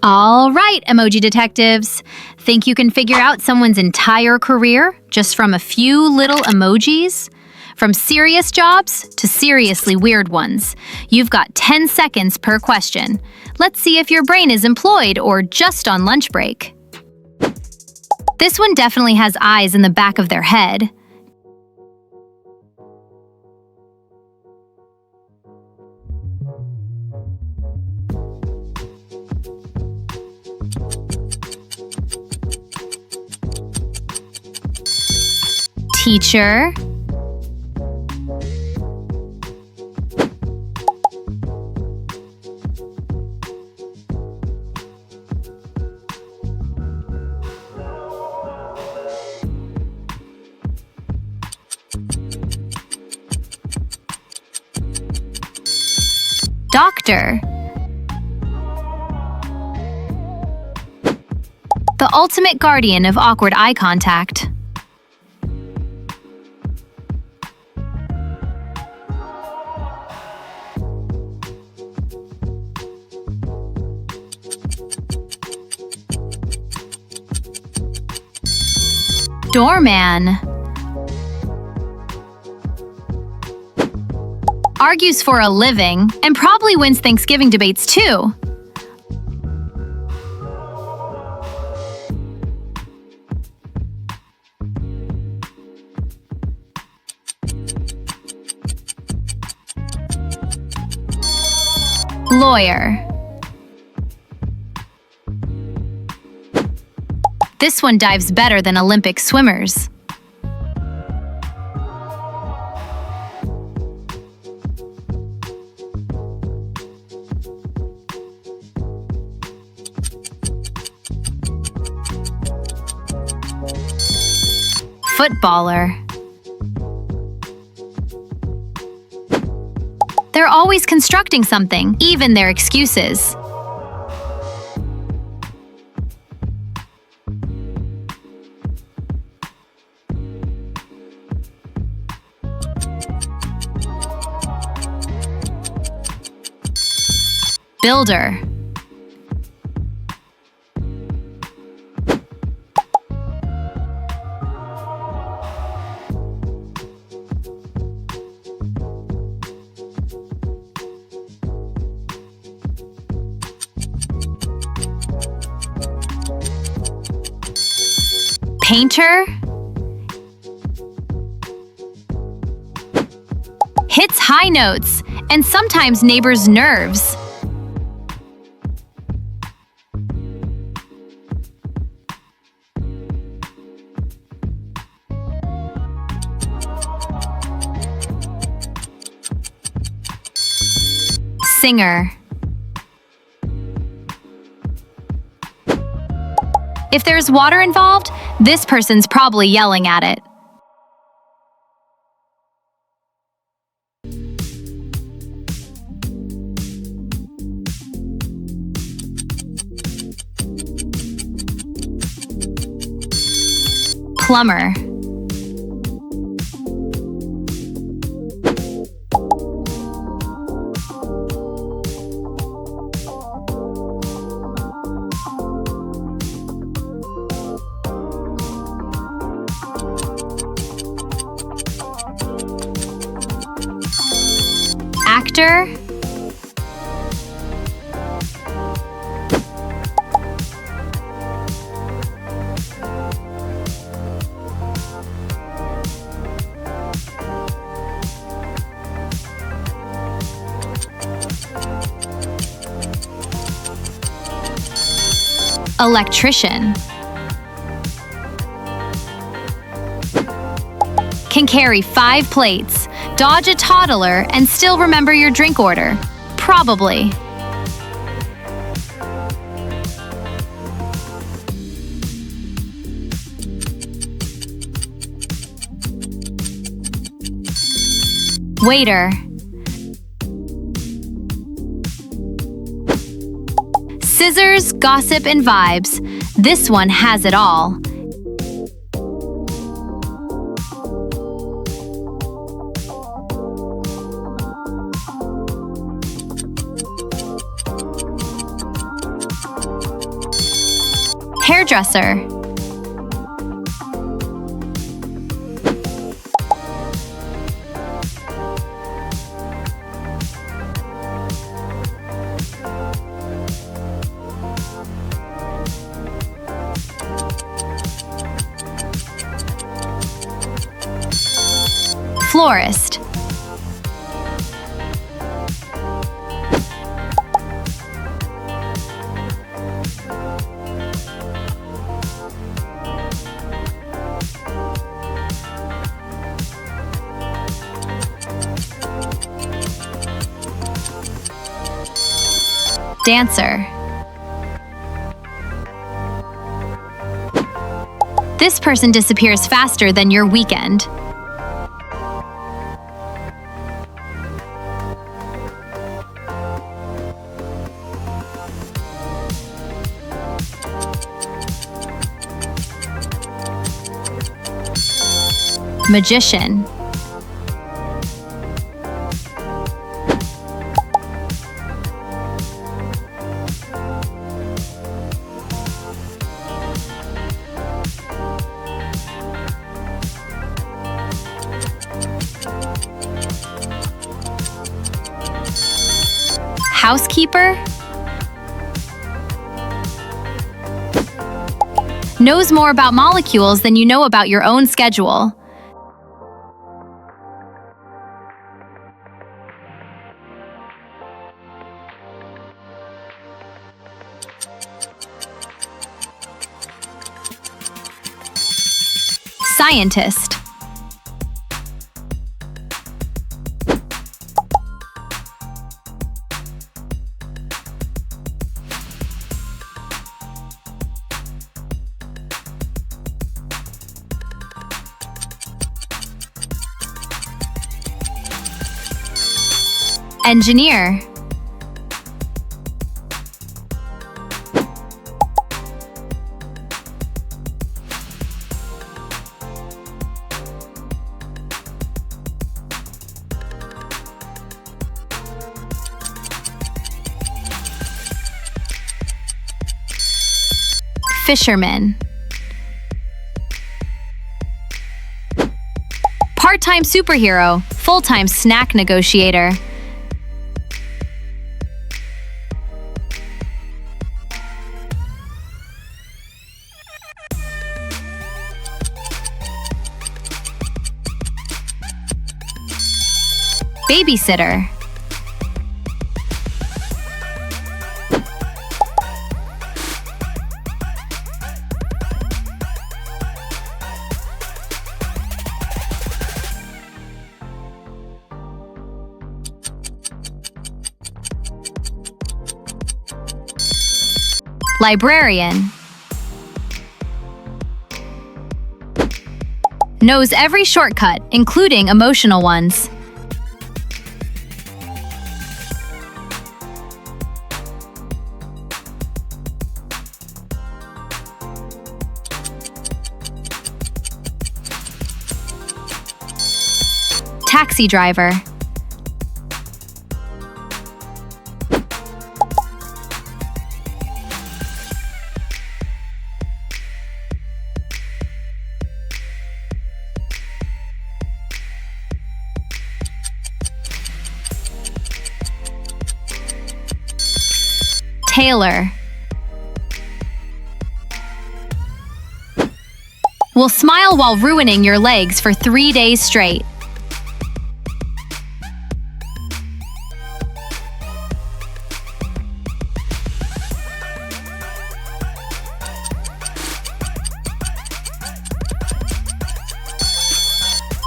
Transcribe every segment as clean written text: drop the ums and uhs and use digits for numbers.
All right, emoji detectives. Think you can figure out someone's entire career just from a few little emojis? From serious jobs to seriously weird ones. You've got 10 seconds per question. Let's see if your brain is employed or just on lunch break. This one definitely has eyes in the back of their head. Teacher. Doctor. The ultimate guardian of awkward eye contact. Doorman. Argues for a living and probably wins Thanksgiving debates too. Lawyer. This one dives better than Olympic swimmers. Footballer. They're always constructing something, even their excuses. Builder. Painter. Hits high notes and sometimes neighbors' nerves. Singer. If there's water involved, this person's probably yelling at it. Plumber. Actor. Electrician. Can carry 5 plates, dodge a toddler, and still remember your drink order. Probably. Waiter. Scissors, gossip, and vibes. This one has it all. Hairdresser. Florist. Dancer. This person disappears faster than your weekend. Magician. Housekeeper. Knows more about molecules than you know about your own schedule. Scientist. Engineer. Fisherman. Part-time superhero, full-time snack negotiator. Babysitter. Librarian. Knows every shortcut, including emotional ones. Taxi driver. Tailor. Will smile while ruining your legs for 3 days straight.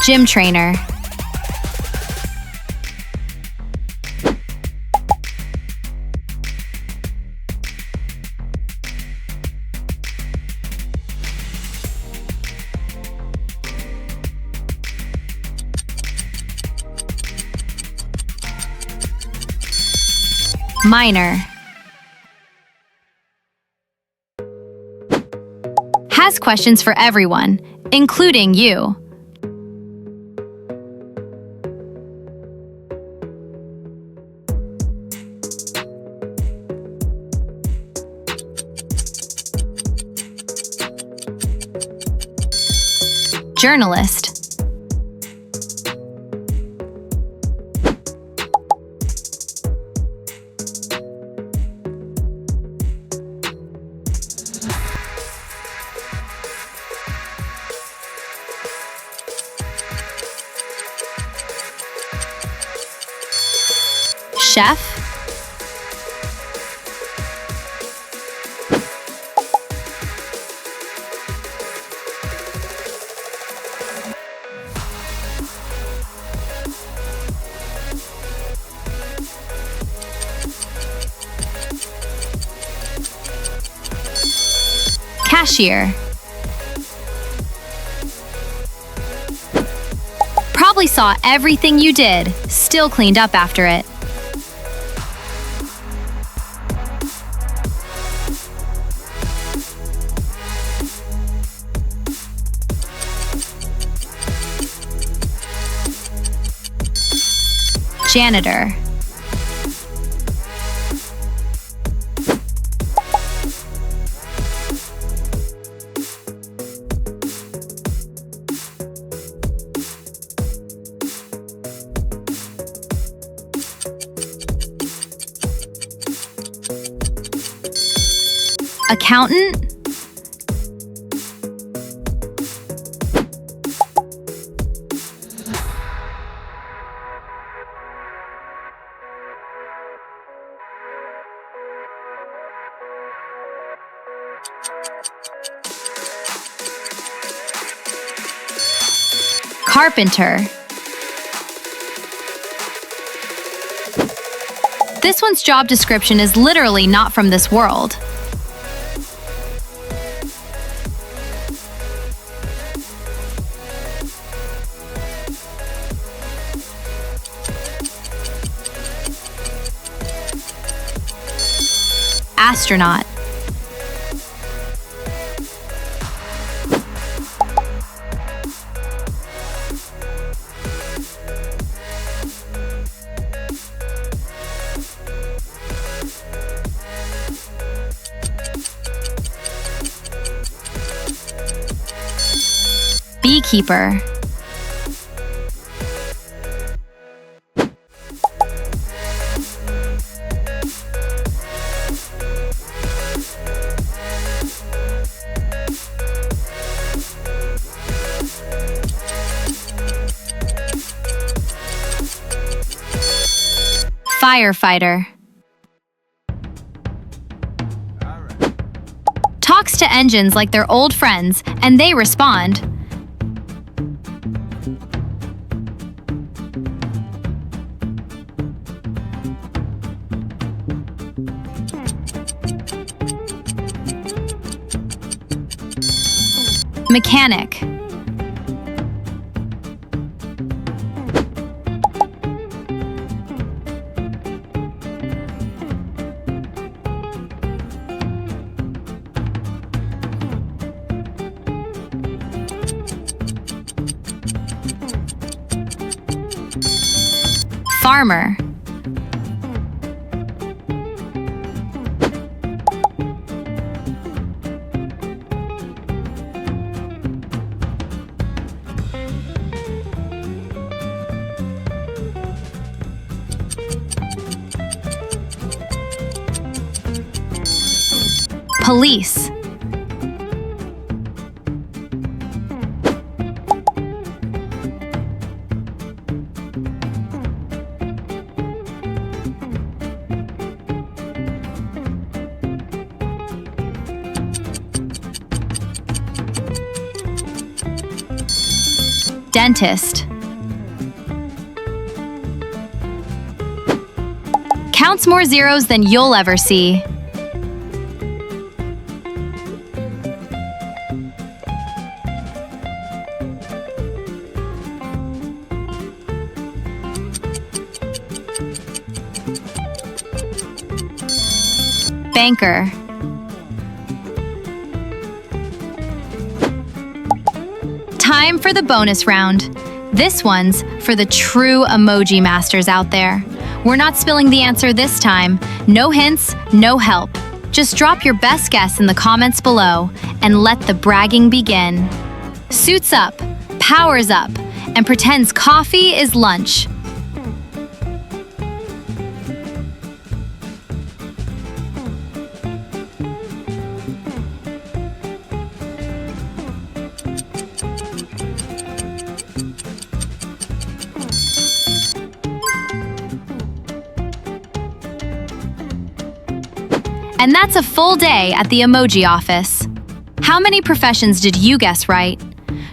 Gym trainer. Miner. Has questions for everyone, including you. Journalist. Chef. Cashier. Probably saw everything you did, still cleaned up after it. Janitor. Accountant. Carpenter. This one's job description is literally not from this world. Astronaut. Beekeeper. Firefighter. Talks to engines like they're old friends, and they respond. Mechanic. Farmer. Police. Dentist. Counts more zeros than you'll ever see. Banker. Time for the bonus round. This one's for the true emoji masters out there. We're not spilling the answer this time. No hints, no help. Just drop your best guess in the comments below and let the bragging begin. Suits up. powers up and pretends coffee is lunch. And that's a full day at the emoji office. How many professions did you guess right?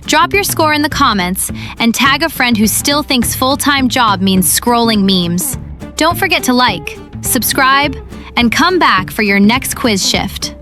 Drop your score in the comments and tag a friend who still thinks full-time job means scrolling memes. Don't forget to like, subscribe, and come back for your next quiz shift.